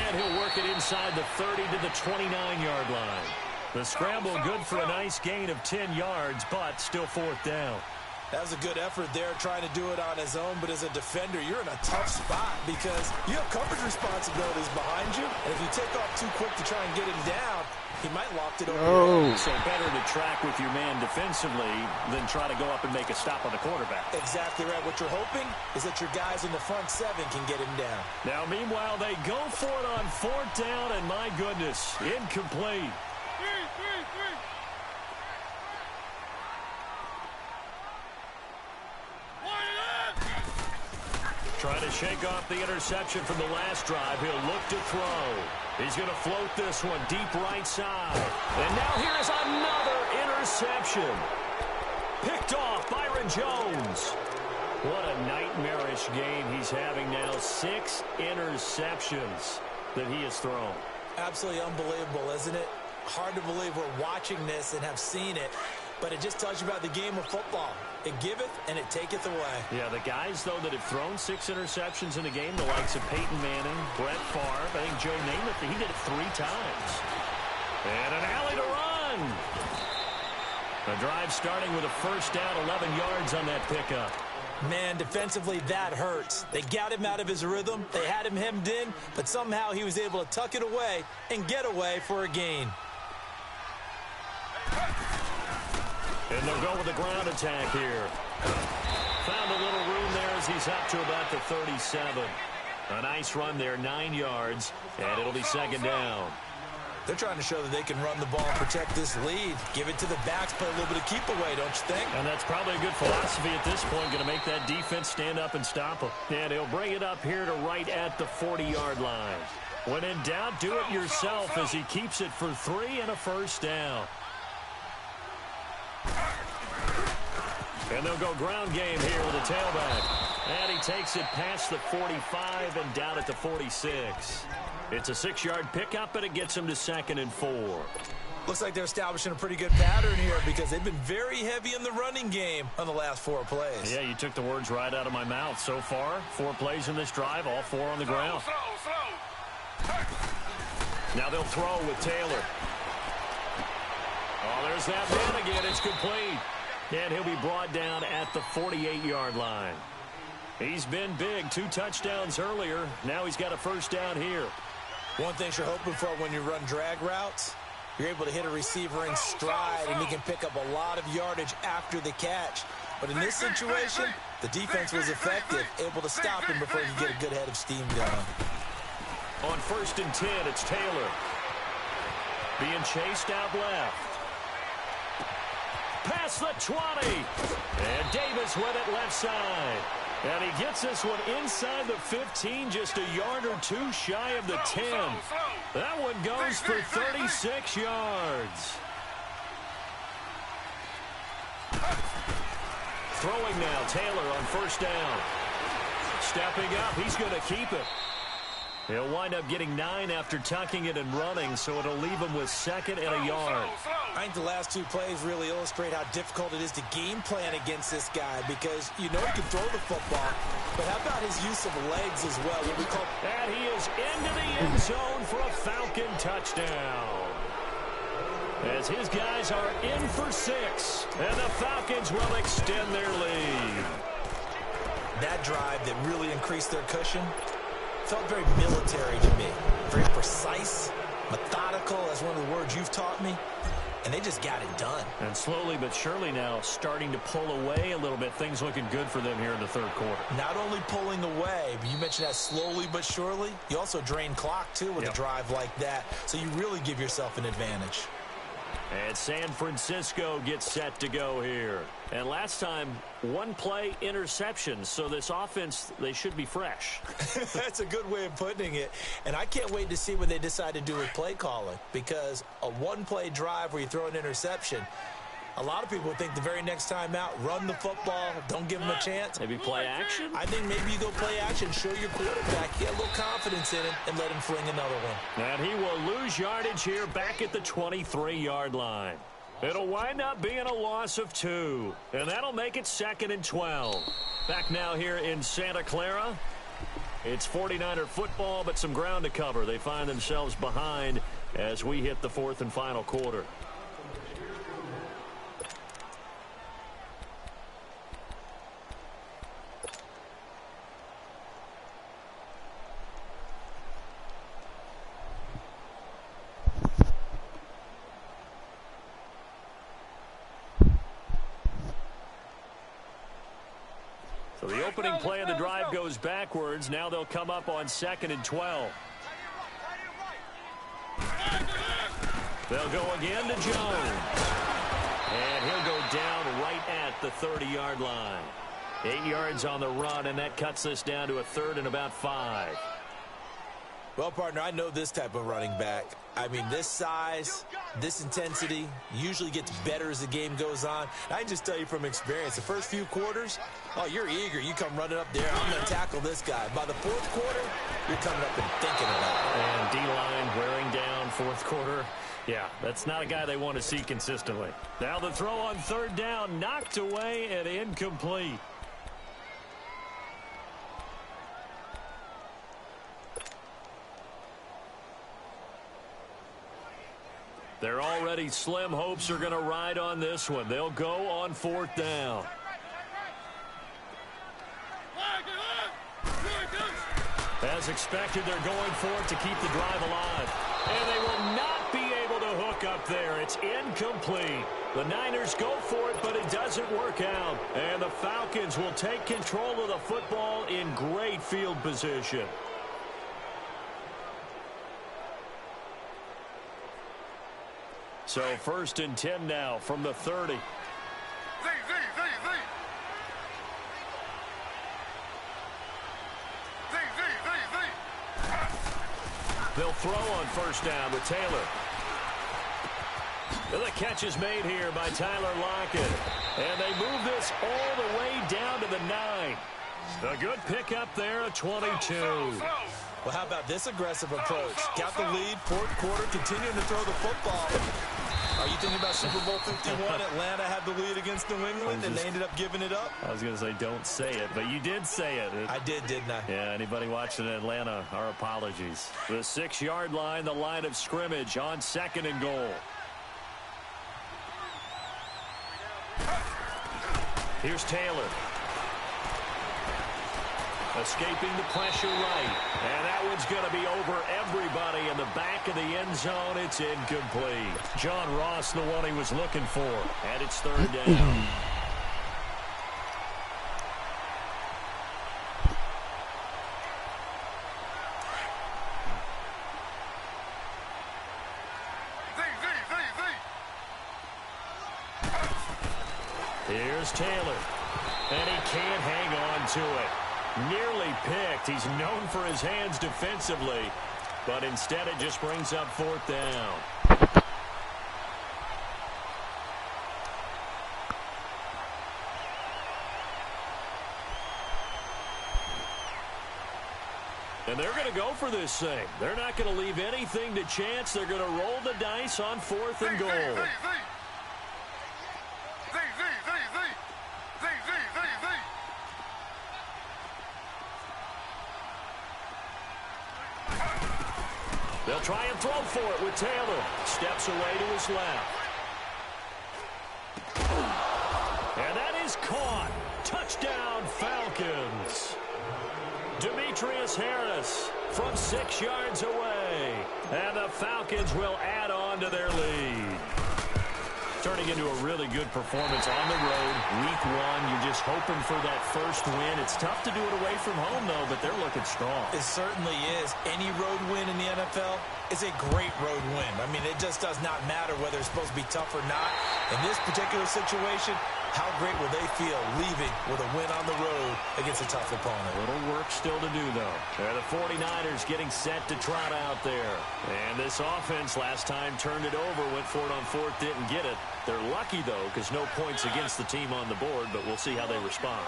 And he'll work it inside the 30 to the 29-yard line. The scramble good for a nice gain of 10 yards, but still fourth down. That was a good effort there trying to do it on his own, but as a defender, you're in a tough spot because you have coverage responsibilities behind you, and if you take off too quick to try and get him down, he might loft it over your head. So better to track with your man defensively than try to go up and make a stop on the quarterback. Exactly right. What you're hoping is that your guys in the front 7 can get him down. Now, meanwhile, they go for it on fourth down, and my goodness, incomplete. Trying to shake off the interception from the last drive. He'll look to throw. He's going to float this one deep right side. And now here's another interception. Picked off Byron Jones. What a nightmarish game he's having now. 6 interceptions that he has thrown. Absolutely unbelievable, isn't it? Hard to believe we're watching this and have seen it, but it just tells you about the game of football. It giveth and it taketh away. Yeah, the guys, though, that have thrown 6 interceptions in a game, the likes of Peyton Manning, Brett Favre, I think Joe Namath, he did it 3 times. And an alley to run. The drive starting with a first down, 11 yards on that pickup. Man, defensively, that hurts. They got him out of his rhythm. They had him hemmed in, but somehow he was able to tuck it away and get away for a gain. And they'll go with the ground attack here. Found a little room there as he's up to about the 37. A nice run there, 9 yards, and it'll be second down. They're trying to show that they can run the ball and protect this lead. Give it to the backs, play a little bit of keep away, don't you think? And that's probably a good philosophy at this point, going to make that defense stand up and stop them. And he'll bring it up here to right at the 40-yard line. When in doubt, do it yourself as he keeps it for 3 and a first down. And they'll go ground game here with a tailback. And he takes it past the 45 and down at the 46. It's a 6-yard pickup, and it gets him to 2nd and 4. Looks like they're establishing a pretty good pattern here because they've been very heavy in the running game on the last 4 plays. Yeah, you took the words right out of my mouth. So far, 4 plays in this drive, all 4 on the ground. Now they'll throw with Taylor. Oh, there's that man again. It's complete. And he'll be brought down at the 48-yard line. He's been big. 2 touchdowns earlier. Now he's got a first down here. One thing you're hoping for when you run drag routes, you're able to hit a receiver in stride, and he can pick up a lot of yardage after the catch. But in this situation, the defense was effective, able to stop him before he could get a good head of steam going. On 1st and 10, it's Taylor. Being chased out left. Past the 20. And Davis with it left side. And he gets this one inside the 15, just a yard or 2 shy of the 10. That one goes for 36 yards. Throwing now, Taylor on first down. Stepping up, he's going to keep it. He'll wind up getting 9 after tucking it and running, so it'll leave him with 2nd and a yard. I think the last 2 plays really illustrate how difficult it is to game plan against this guy because you know he can throw the football, but how about his use of legs as well? What we call and he is into the end zone for a Falcon touchdown. As his guys are in for 6, and the Falcons will extend their lead. That drive that really increased their cushion felt very military to me. Very precise, methodical, as one of the words you've taught me. And they just got it done. And slowly but surely now starting to pull away a little bit. Things looking good for them here in the 3rd quarter. Not only pulling away, but you mentioned that slowly but surely. You also drain clock, too, with a drive like that. So you really give yourself an advantage. And San Francisco gets set to go here. And last time, 1 play interception. So this offense, they should be fresh. That's a good way of putting it. And I can't wait to see what they decide to do with play calling. Because a 1-play drive where you throw an interception, a lot of people think the very next time out, run the football, don't give them a chance. Maybe play action? I think maybe you go play action, show your quarterback, get a little confidence in him, and let him fling another one. And he will lose yardage here back at the 23-yard line. It'll wind up being a loss of 2, and that'll make it 2nd and 12. Back now here in Santa Clara. It's 49er football, but some ground to cover. They find themselves behind as we hit the 4th and final quarter. So the opening play of the drive goes backwards. Now they'll come up on 2nd and 12. They'll go again to Jones. And he'll go down right at the 30-yard line. 8 yards on the run, and that cuts this down to a 3rd and about 5. Well, partner, I know this type of running back. I mean, this size, this intensity usually gets better as the game goes on. I can just tell you from experience, the first few quarters, oh, you're eager. You come running up there, I'm going to tackle this guy. By the 4th quarter, you're coming up and thinking about it. And D-line wearing down 4th quarter. Yeah, that's not a guy they want to see consistently. Now the throw on 3rd down, knocked away and incomplete. Their already slim hopes are going to ride on this one. They'll go on 4th down. As expected, they're going for it to keep the drive alive. And they will not be able to hook up there. It's incomplete. The Niners go for it, but it doesn't work out. And the Falcons will take control of the football in great field position. So 1st and 10 now from the 30. They'll throw on 1st down with Taylor. And the catch is made here by Tyler Lockett. And they move this all the way down to the 9. A good pickup there at 22. Well, how about this aggressive approach? Got the lead, 4th quarter, continuing to throw the football. Are you thinking about Super Bowl 51? Atlanta had the lead against New England, and they ended up giving it up? I was going to say don't say it, but you did say it. I did, didn't I? Yeah, anybody watching Atlanta, our apologies. The 6-yard line, the line of scrimmage on 2nd and goal. Here's Taylor. Escaping the pressure right. And that one's going to be over everybody in the back of the end zone. It's incomplete. John Ross, the one he was looking for. And it's 3rd down. Here's Taylor. And he can't hang on to it. Nearly picked. He's known for his hands defensively, but instead it just brings up 4th down. And they're going to go for this thing. They're not going to leave anything to chance. They're going to roll the dice on 4th and goal. They'll try and throw for it with Taylor. Steps away to his left. And that is caught. Touchdown, Falcons. Demetrius Harris from 6 yards away. And the Falcons will add on to their lead. Turning into a really good performance on the road. Week 1, you're just hoping for that first win. It's tough to do it away from home, though, but they're looking strong. It certainly is. Any road win in the NFL is a great road win. I mean, it just does not matter whether it's supposed to be tough or not. In this particular situation, how great will they feel leaving with a win on the road against a tough opponent? A little work still to do, though. They're the 49ers getting set to trot out there. And this offense last time turned it over, went for it on 4th, didn't get it. They're lucky, though, because no points against the team on the board, but we'll see how they respond.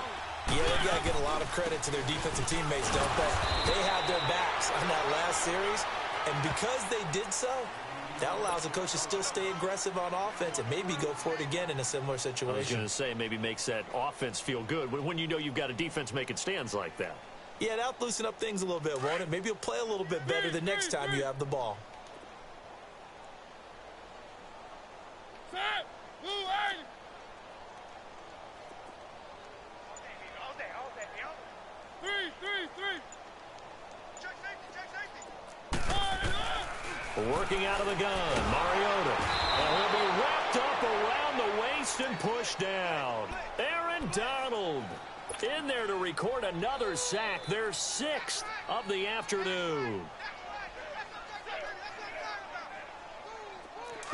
Yeah, they got to get a lot of credit to their defensive teammates, don't they? They had their backs on that last series, and because they did so, that allows the coach to still stay aggressive on offense and maybe go for it again in a similar situation. I was going to say, maybe makes that offense feel good when you know you've got a defense making stands like that. Yeah, that'll loosen up things a little bit, won't it? Maybe you'll play a little bit better the next time you have the ball. Set. Blue 80. Three. Check safety. Working out of the gun, Mariota. And he'll be wrapped up around the waist and pushed down. Aaron Donald in there to record another sack. Their 6th of the afternoon.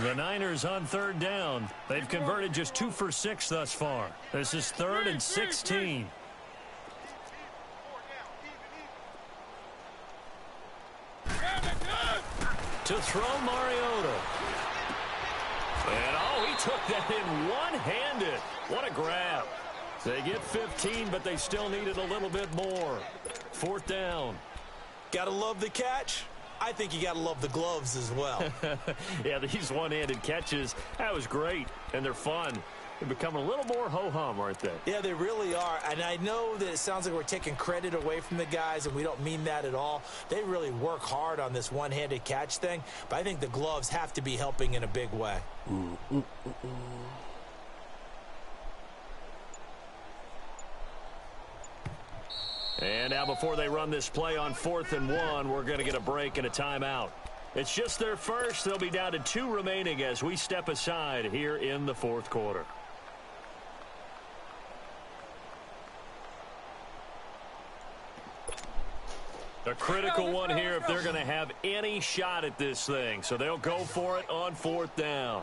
The Niners on 3rd down. They've converted just 2 for 6 thus far. This is 3rd and 16. To throw Mariota. And, oh, he took that in one-handed. What a grab. They get 15, but they still needed a little bit more. 4th down. Gotta love the catch. I think you gotta love the gloves as well. Yeah, these one-handed catches, that was great, and they're fun. They've become a little more ho-hum, aren't they? Yeah, they really are. And I know that it sounds like we're taking credit away from the guys, and we don't mean that at all. They really work hard on this one-handed catch thing, but I think the gloves have to be helping in a big way. And now before they run this play on 4th and 1, we're going to get a break and a timeout. It's just their first. They'll be down to 2 remaining as we step aside here in the 4th quarter. A critical one here if they're going to have any shot at this thing. So they'll go for it on 4th down.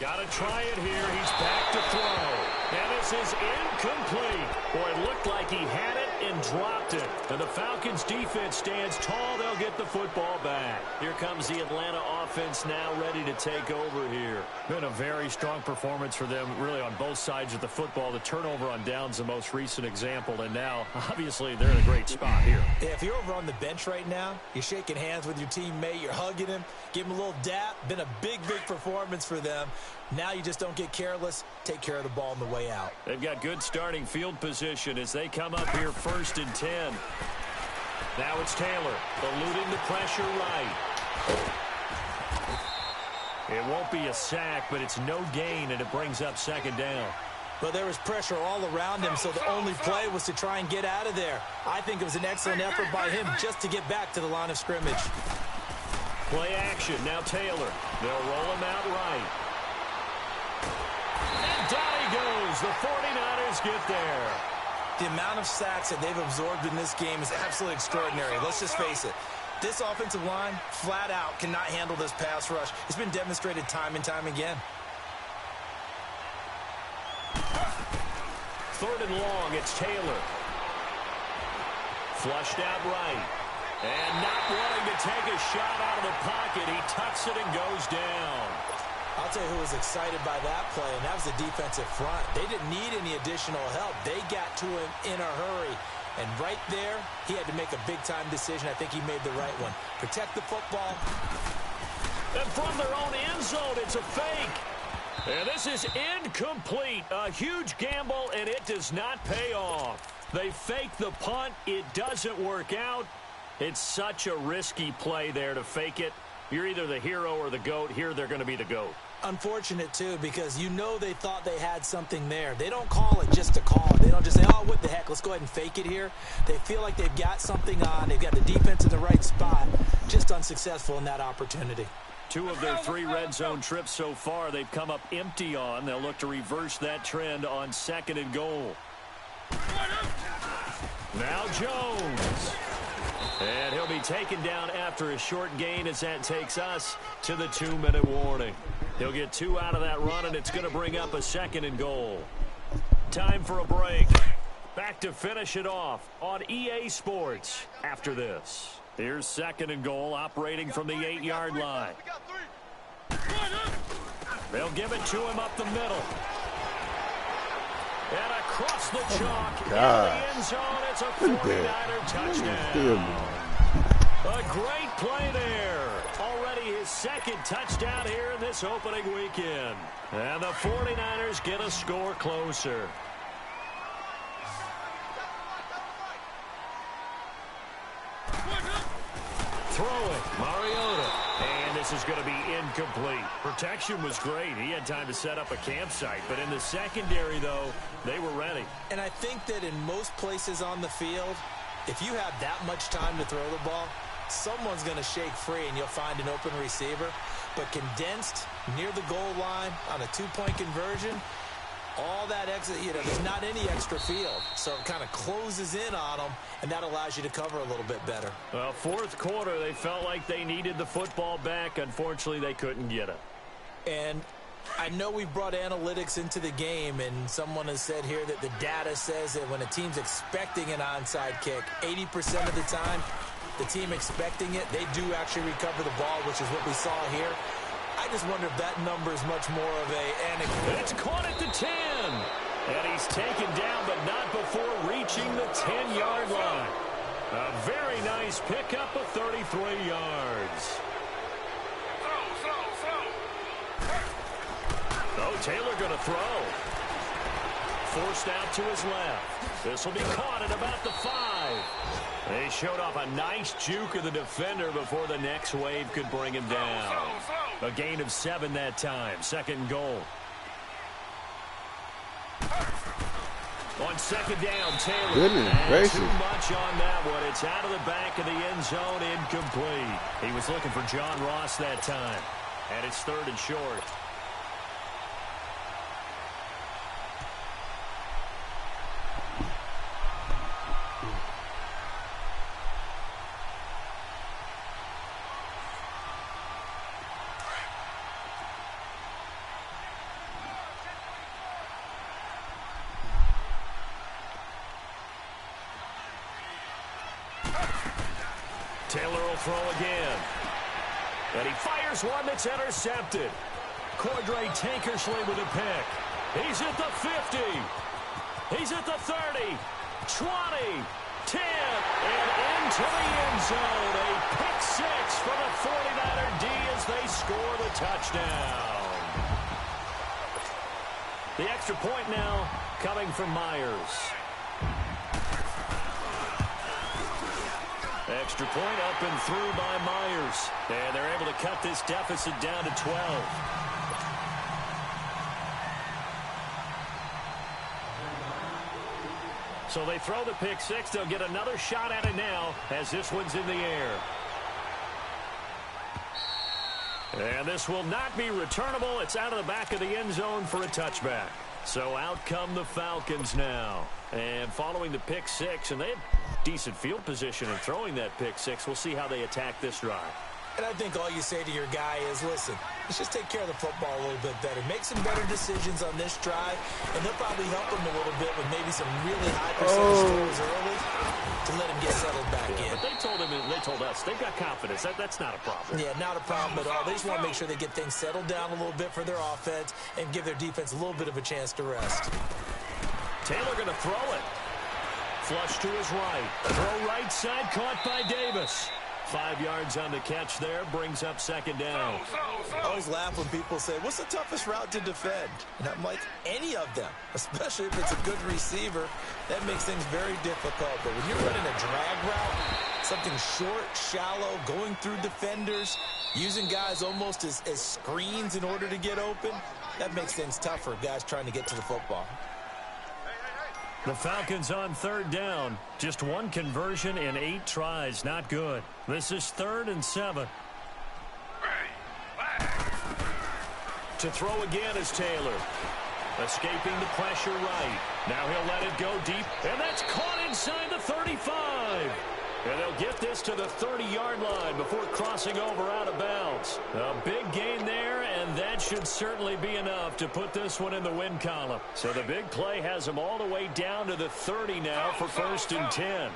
Got to try it here. He's back to throw. And this is incomplete. Boy, it looked like he had it and dropped it. And the Falcons defense stands tall. They'll get the football back. Here comes the Atlanta offense now ready to take over here. Been a very strong performance for them really on both sides of the football. The turnover on downs the most recent example. And now, obviously, they're in a great spot here. Yeah, if you're over on the bench right now, you're shaking hands with your teammate, you're hugging him, give him a little dap. Been a big performance for them. Now you just don't get careless. Take care of the ball on the way out. They've got good starting field position as they come up here 1st and 10. Now it's Taylor, eluding the pressure right. It won't be a sack, but it's no gain, and it brings up 2nd down. But there was pressure all around him, so the only play was to try and get out of there. I think it was an excellent effort by him just to get back to the line of scrimmage. Play action, now Taylor. They'll roll him out right. And down he goes. The 49ers get there. The amount of sacks that they've absorbed in this game is absolutely extraordinary. Let's just face it. This offensive line, flat out, cannot handle this pass rush. It's been demonstrated time and time again. 3rd and long, it's Taylor. Flushed out right. And not wanting to take a shot out of the pocket, he tucks it and goes down. I'll tell you who was excited by that play, and that was the defensive front. They didn't need any additional help. They got to him in a hurry. And right there, he had to make a big-time decision. I think he made the right one. Protect the football. And from their own end zone, it's a fake. And this is incomplete. A huge gamble, and it does not pay off. They fake the punt. It doesn't work out. It's such a risky play there to fake it. You're either the hero or the GOAT. Here, they're going to be the GOAT. Unfortunate, too, because you know they thought they had something there. They don't call it just to call it. They don't just say, oh, what the heck, let's go ahead and fake it here. They feel like they've got something on. They've got the defense in the right spot. Just unsuccessful in that opportunity. 2 of their 3 red zone trips so far, they've come up empty on. They'll look to reverse that trend on 2nd and goal. Now Jones. And he'll be taken down after a short gain as that takes us to the 2-minute warning. He'll get 2 out of that run, and it's going to bring up a 2nd and goal. Time for a break. Back to finish it off on EA Sports after this. Here's 2nd and goal, operating from the 8-yard line. They'll give it to him up the middle. And across the chalk, in the end zone, it's a 49er touchdown. A great play there. Already his 2nd touchdown here in this opening weekend. And the 49ers get a score closer. Throwing, Mariota. And this is going to be incomplete. Protection was great. He had time to set up a campsite. But in the secondary, though, they were ready. And I think that in most places on the field, if you have that much time to throw the ball, someone's going to shake free and you'll find an open receiver. But condensed near the goal line on a 2-point conversion, all that extra, there's not any extra field. So it kind of closes in on them, and that allows you to cover a little bit better. Well, 4th quarter, they felt like they needed the football back. Unfortunately, they couldn't get it. And I know we brought analytics into the game, and someone has said here that the data says that when a team's expecting an onside kick, 80% of the time, the team expecting it, they do actually recover the ball, which is what we saw here. I just wonder if that number is much more of a anecdote. It's caught at the 10. And he's taken down, but not before reaching the 10-yard line. A very nice pickup of 33 yards. Oh, Taylor going to throw. Forced out to his left. This will be caught at about the 5. They showed off a nice juke of the defender before the next wave could bring him down. A gain of 7 that time. Second and goal. On second down, Taylor. Goodness gracious. Too much on that one. It's out of the back of the end zone, incomplete. He was looking for John Ross that time. And it's third and short. Taylor will throw again. And he fires one that's intercepted. Cordray Tankersley with a pick. He's at the 50. He's at the 30. 20. 10. And into the end zone. A pick 6 for the 49er D as they score the touchdown. The extra point now coming from Myers. Extra point up and through by Myers. And they're able to cut this deficit down to 12. So they throw the pick 6. They'll get another shot at it now as this one's in the air. And this will not be returnable. It's out of the back of the end zone for a touchback. So out come the Falcons now. And following the pick 6, and they have decent field position in throwing that pick 6. We'll see how they attack this drive. And I think all you say to your guy is, listen, let's just take care of the football a little bit better. Make some better decisions on this drive, and they'll probably help him a little bit with maybe some really high percentage throws early to let him get settled back in. But they told us they've got confidence. That's not a problem. Yeah, not a problem at all. They just want to make sure they get things settled down a little bit for their offense and give their defense a little bit of a chance to rest. Taylor going to throw it. Flush to his right. Throw right side, caught by Davis. 5 yards on the catch there, brings up second down. I always laugh when people say, what's the toughest route to defend? And I'm like, any of them, especially if it's a good receiver. That makes things very difficult. But when you're running a drag route, something short, shallow, going through defenders, using guys almost as screens in order to get open, that makes things tough for guys trying to get to the football. The Falcons on third down. Just one conversion in 8 tries. Not good. This is 3rd and 7. To throw again is Taylor. Escaping the pressure right. Now he'll let it go deep. And that's caught inside the 35. And they'll get this to the 30-yard line before crossing over out of bounds. A big gain there, and that should certainly be enough to put this one in the win column. So the big play has them all the way down to the 30 now for 1st and 10.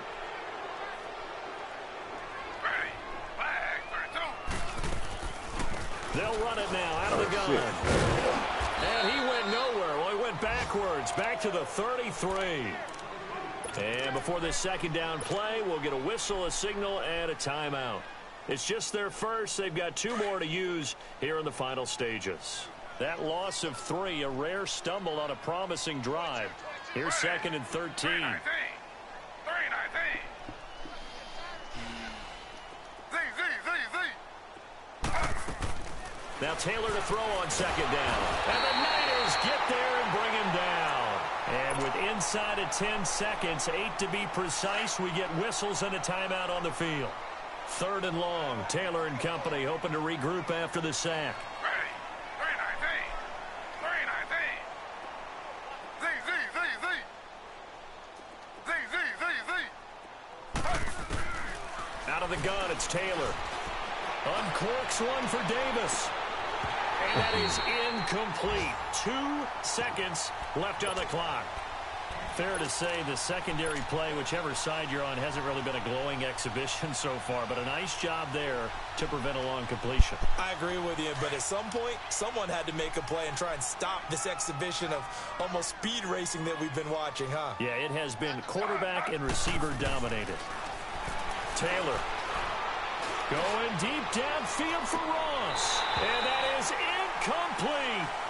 They'll run it now out of the gun. And he went nowhere. Well, he went backwards, back to the 33. And before this second down play, we'll get a whistle, a signal, and a timeout. It's just their first. They've got 2 more to use here in the final stages. That loss of 3, a rare stumble on a promising drive. Here's 2nd and 13. Now Taylor to throw on second down. And the Niners get there and bring him down. And with inside of 10 seconds, 8 to be precise, we get whistles and a timeout on the field. 3rd and long. Taylor and company hoping to regroup after the sack. Out of the gun, it's Taylor. Uncorks one for Davis. And that is incomplete. 2 seconds left on the clock. Fair to say the secondary play, whichever side you're on, hasn't really been a glowing exhibition so far, but a nice job there to prevent a long completion. I agree with you, but at some point, someone had to make a play and try and stop this exhibition of almost speed racing that we've been watching, huh? Yeah, it has been quarterback and receiver dominated. Taylor going deep downfield for Ross, and that is incomplete.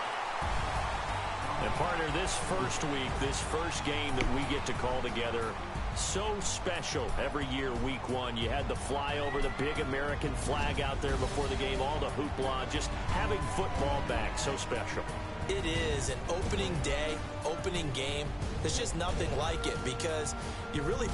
And partner, this first week, this first game that we get to call together, so special every year, week one. You had the flyover, the big American flag out there before the game, all the hoopla, just having football back, so special. It is an opening day, opening game. There's just nothing like it because you really